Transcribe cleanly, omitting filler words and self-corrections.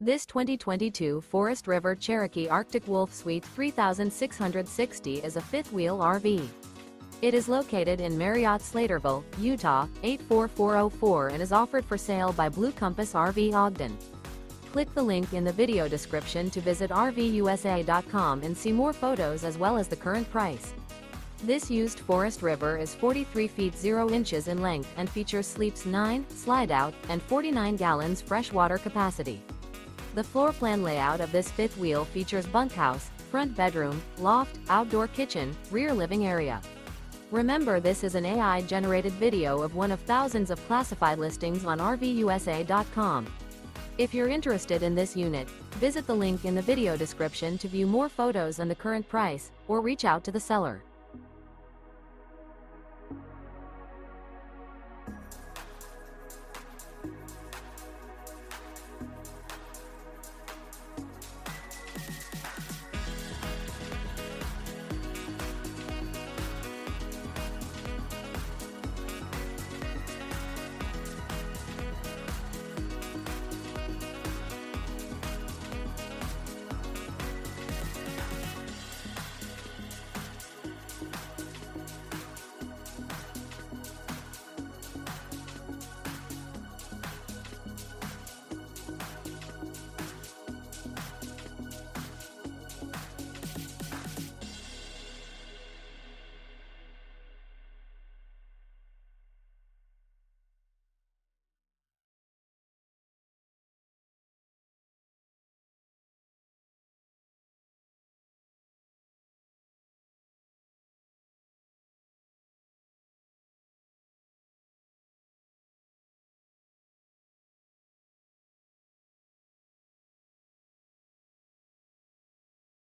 This 2022 Forest River Cherokee Arctic Wolf Suite 3660 is a fifth-wheel RV. It is located in Marriott-Slaterville, Utah, 84404 and is offered for sale by Blue Compass RV Ogden. Click the link in the video description to visit RVUSA.com and see more photos as well as the current price. This used Forest River is 43 feet 0 inches in length and features sleeps 9, slide-out, and 49 gallons freshwater capacity. The floor plan layout of this fifth wheel features bunkhouse, front bedroom, loft, outdoor kitchen, rear living area. Remember, this is an AI-generated video of one of thousands of classified listings on RVUSA.com. If you're interested in this unit, visit the link in the video description to view more photos and the current price, or reach out to the seller.